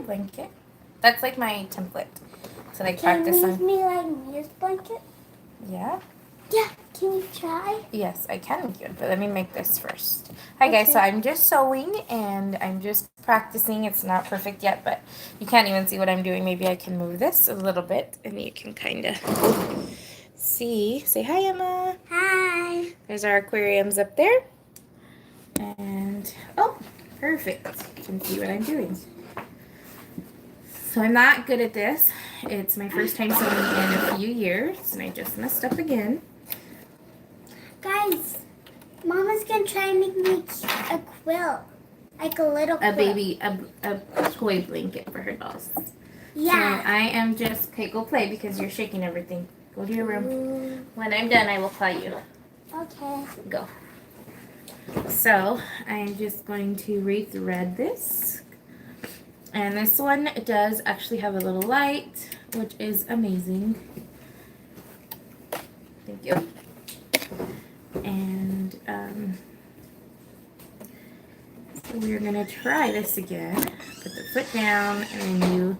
blanket. That's like my template. So like Can practice you on. make me like Mia's blanket? Yeah. Yeah. Can you try? Yes, I can make it, but let me make this first. Hi guys, so Okay. I'm just sewing and I'm just practicing. It's not perfect yet, but you can't even see what I'm doing. Maybe I can move this a little bit and you can kind of see. Say hi, Emma. Hi. There's our aquariums up there. And, oh, perfect. You can see what I'm doing. So I'm not good at this. It's my first time sewing in a few years, and I just messed up again. Guys, Mama's gonna try and make me a quilt. Like a little quilt. A toy blanket for her dolls. Yeah. So I am just, okay, go play because you're shaking everything. Go to your room. When I'm done, I will call you. Okay. Go. So I'm just going to rethread this. And this one does actually have a little light, which is amazing. Thank you. And so we're going to try this again. Put the foot down and then you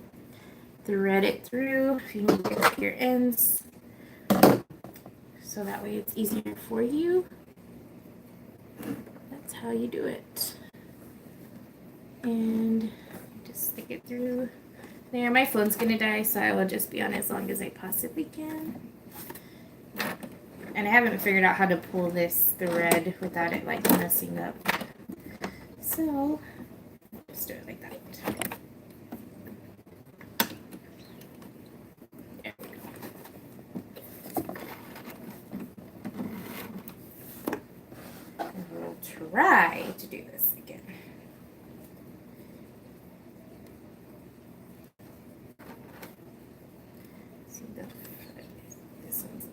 thread it through if you need to get up your ends. So that way it's easier for you. That's how you do it. And just stick it through there. My phone's gonna die, so I will just be on as long as I possibly can. And I haven't figured out how to pull this thread without it like messing up. So just do it like that. There we go. And we'll try to do this again. See this one's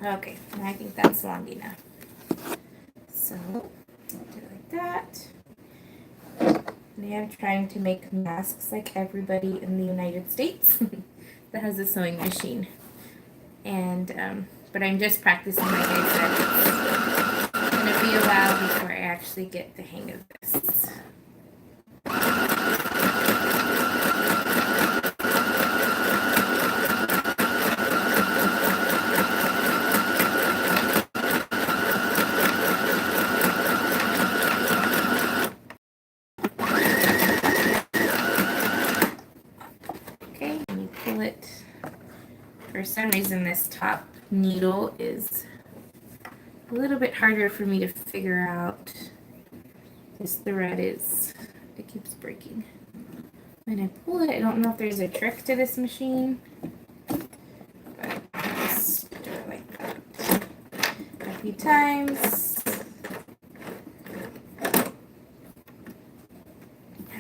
okay, I think that's long enough. So, do it like that. And I'm trying to make masks like everybody in the United States that has a sewing machine. And, but I'm just practicing, like I said. It's going to be a while before I actually get the hang of this. For some reason this top needle is a little bit harder for me to figure out. This thread it keeps breaking. When I pull it, I don't know if there's a trick to this machine, but I just do it like that a few times. And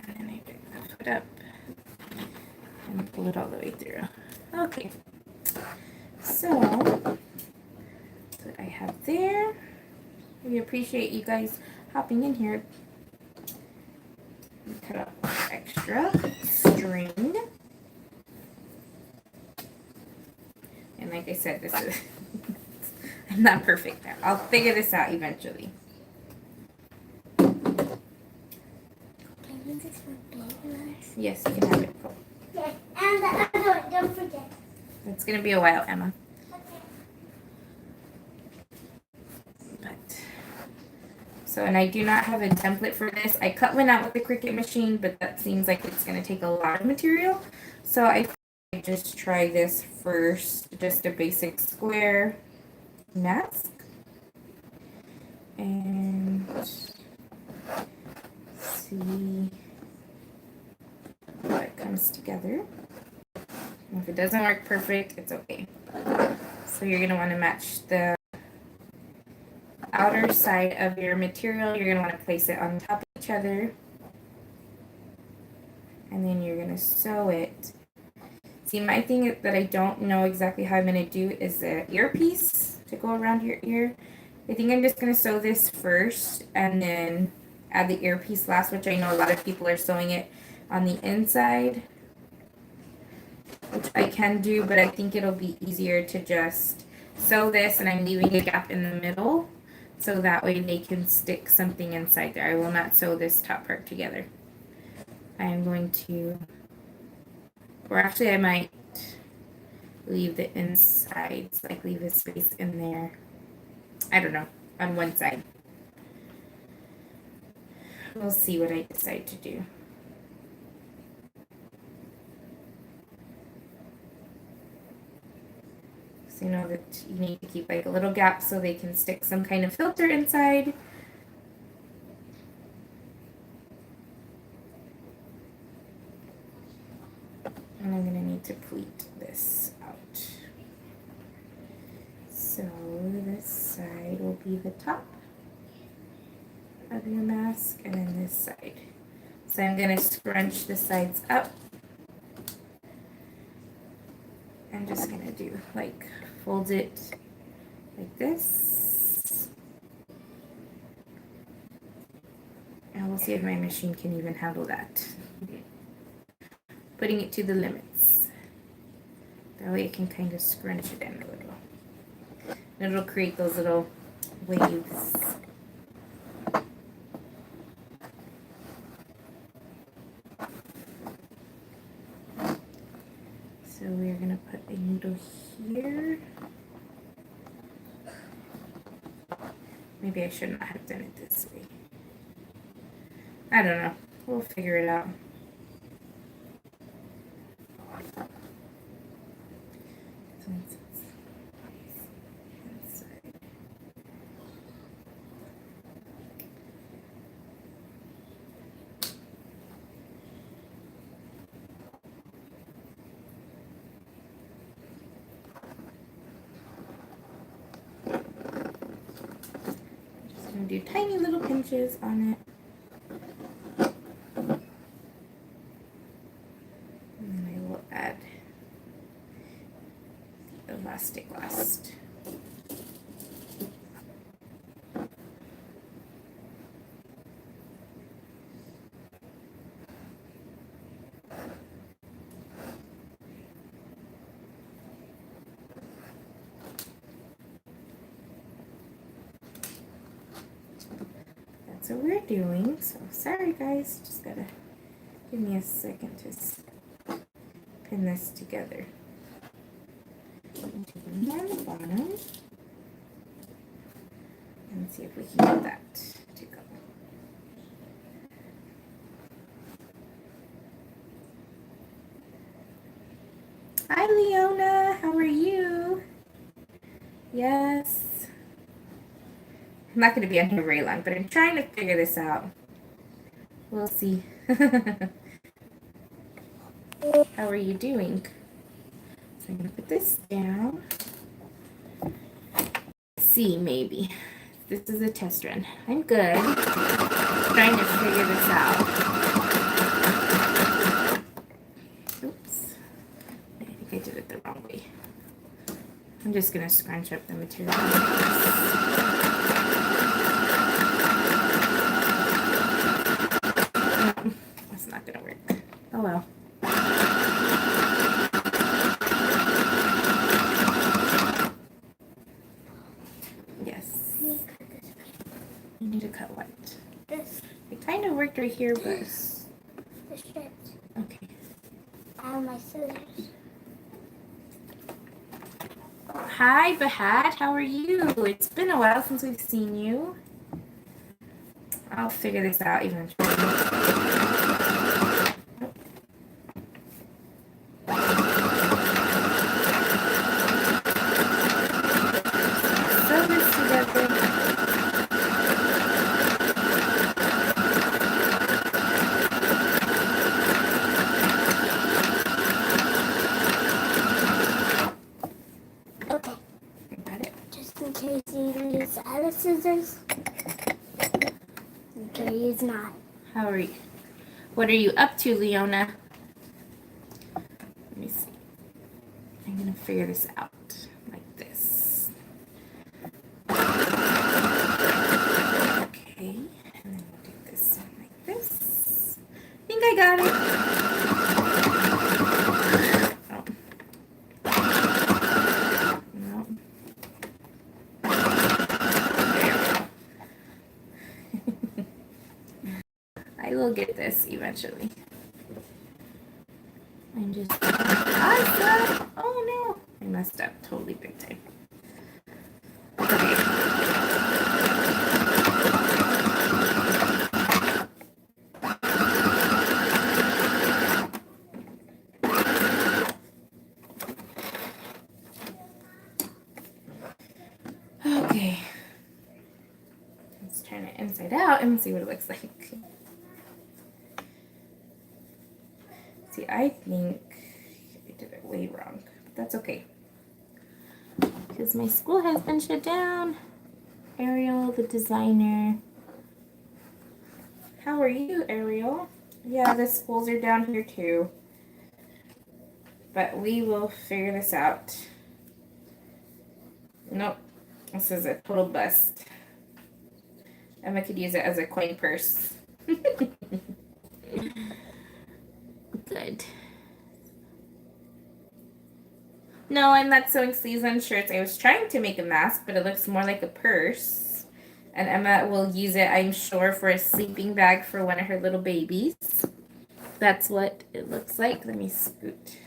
then I pick the foot up and pull it all the way through. Okay. So, that's what I have there. We appreciate you guys hopping in here. Cut out extra string. And like I said, this is I'm not perfect now. I'll figure this out eventually. Can you just repeat? Yes, you can have it. Go. Yes, and the other one, don't forget. It's gonna be a while, Emma. So, and I do not have a template for this. I cut one out with the Cricut machine, but that seems like it's going to take a lot of material. So I just try this first, just a basic square mask. And see how it comes together. And if it doesn't work perfect, it's okay. So you're going to want to match the outer side of your material. You're going to want to place it on top of each other, and then you're going to sew it. See, my thing that I don't know exactly how I'm going to do is the earpiece to go around your ear. I think I'm just going to sew this first and then add the earpiece last, which I know a lot of people are sewing it on the inside, which I can do, but I think it'll be easier to just sew this and I'm leaving a gap in the middle so that way they can stick something inside there. I will not sew this top part together. I am going to, or actually I might leave the insides, like leave a space in there. I don't know, on one side. We'll see what I decide to do. So you know that you need to keep like a little gap so they can stick some kind of filter inside. And I'm going to need to pleat this out. So this side will be the top of your mask, and then this side. So I'm going to scrunch the sides up. I'm just going to do like fold it like this. And we'll see if my machine can even handle that. Putting it to the limits. That way it can kind of scrunch it in a little. And it'll create those little waves. So we're going to put a needle here. Maybe I should not have done it this way. I don't know. We'll figure it out. Do tiny little pinches on it. And then I will add the elastic last. That's what we're doing. So sorry guys, just gotta give me a second to pin this together. On the bottom, and see if we can get that to go. Hi Leona, how are you? Yes. I'm not going to be on here very long, but I'm trying to figure this out. We'll see. How are you doing? So I'm going to put this down. See, maybe. This is a test run. I'm good. Trying to figure this out. Oops. I think I did it the wrong way. I'm just going to scrunch up the material. That's not going to work. Oh well. Yes. You need to cut what? This. It kind of worked right here, but... The strips. Okay. I have my scissors. Hi, Bahad. How are you? It's been a while since we've seen you. I'll figure this out eventually. Sew this together. Okay. Got it. Just in case you use other scissors. Okay, use not. How are you? What are you up to, Leona? Let me see. I'm gonna figure this out like this. Okay, and then we'll do this one like this. I think I got it. Oh. No. I will get this eventually. I'm just awesome. Oh no, I messed up totally big time. Okay. Let's turn it inside out and see what it looks like. See, I think I did it way wrong, but that's okay. Because my school has been shut down. Ariel, the designer. How are you, Ariel? Yeah, the schools are down here too. But we will figure this out. Nope. This is a total bust. Emma could use it as a coin purse. Good. No, I'm not sewing sleeves on shirts. I was trying to make a mask, but it looks more like a purse. And Emma will use it, I'm sure, for a sleeping bag for one of her little babies. That's what it looks like. Let me scoot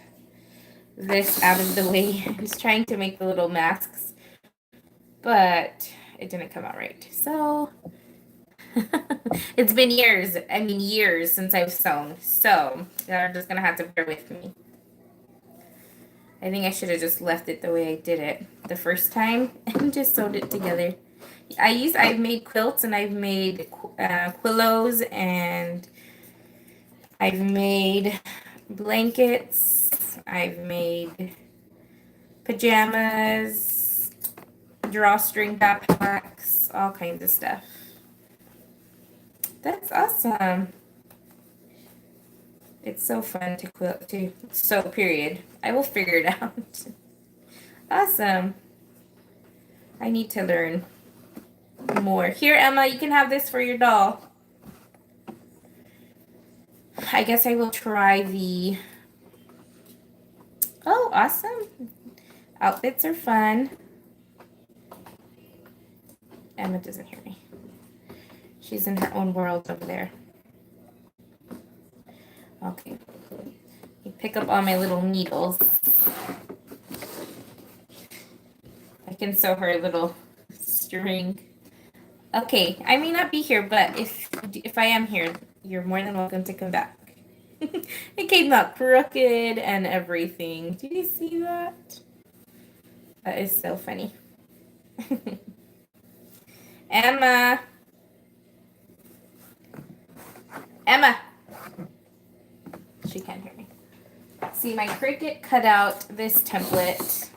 this out of the way. I was trying to make the little masks, but it didn't come out right. So it's been years since I've sewn. So you're just gonna have to bear with me. I think I should have just left it the way I did it the first time and just sewed it together. I've made quilts and I've made quillos and I've made blankets. I've made pajamas, drawstring backpacks, all kinds of stuff. That's awesome. It's so fun to quilt, to sew, period. I will figure it out. Awesome. I need to learn more. Here, Emma, you can have this for your doll. I guess I will try the... Oh, awesome. Outfits are fun. Emma doesn't hear me. She's in her own world over there. Okay. You pick up all my little needles. I can sew her a little string. Okay, I may not be here, but if I am here, you're more than welcome to come back. It came out crooked and everything. Did you see that? That is so funny. Emma. Emma. She can't hear me. See, my Cricut cut out this template,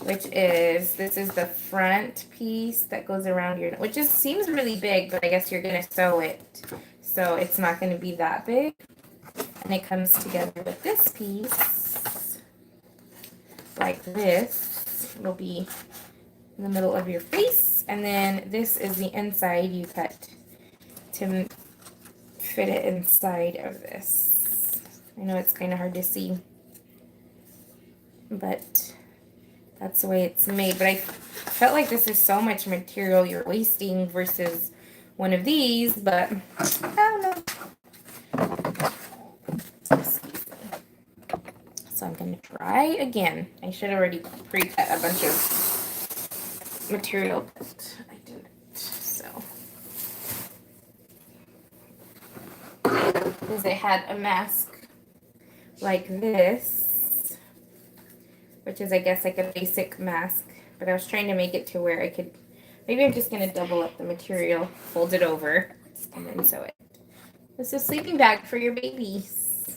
which is, this is the front piece that goes around your, which just seems really big, but I guess you're going to sew it, so it's not going to be that big. And it comes together with this piece, like this. It'll be in the middle of your face, and then this is the inside you cut to fit it inside of this. I know it's kind of hard to see, but that's the way it's made. But I felt like this is so much material you're wasting versus one of these, but I don't know. So I'm going to try again. I should have already pre-cut a bunch of material, but I didn't. So, because I had a mask like this, which is, I guess, like a basic mask, but I was trying to make it to where I could, maybe I'm just going to double up the material, fold it over, and then sew it. This is a sleeping bag for your babies.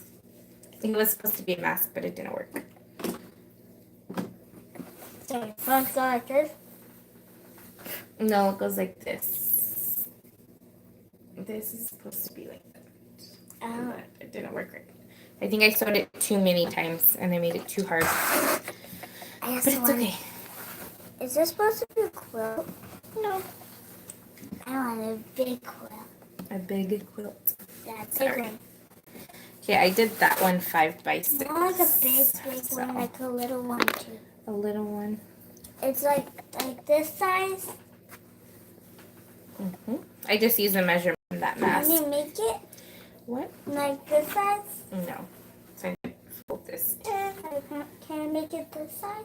I think it was supposed to be a mask, but it didn't work. So front go like this? No, it goes like this. This is supposed to be like that. But it didn't work right. I think I sewed it too many times and I made it too hard. But it's okay. Is this supposed to be a quilt? No. I want a big quilt. A big quilt. That's Sorry. a big one. Okay, I did that one 5 by 6. Not like a big so. one, like a little one too. A little one. It's like this size. I just use a measurement. that Can mask. you make it What? like this size? No. So I fold this. Can I make it this size?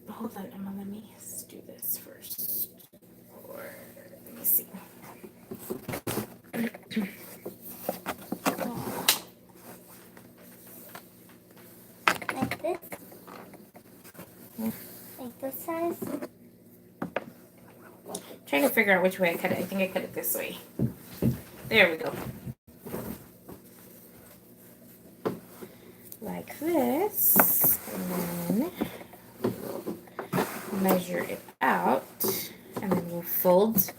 Hold on, Emma. Let me do this first. Or let me see. Like this? Like this size? Trying to figure out which way I cut it. I think I cut it this way. There we go. Like this. And then measure it out. And then we'll fold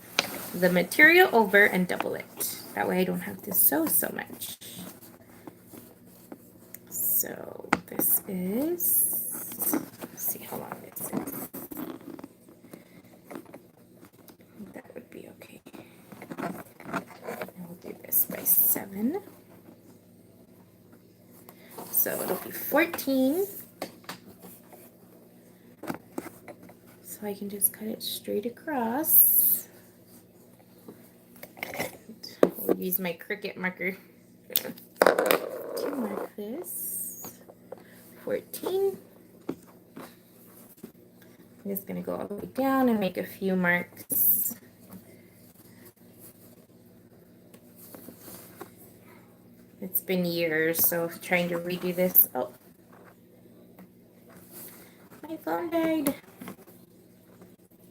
the material over and double it. That way I don't have to sew so much. So this is, let's see how long this is. That would be okay. And we'll do this by 7. So it'll be 14. So I can just cut it straight across. And we'll use my Cricut marker to mark this. 14. I'm just going to go all the way down and make a few marks. It's been years, so trying to redo this. Oh, my phone died.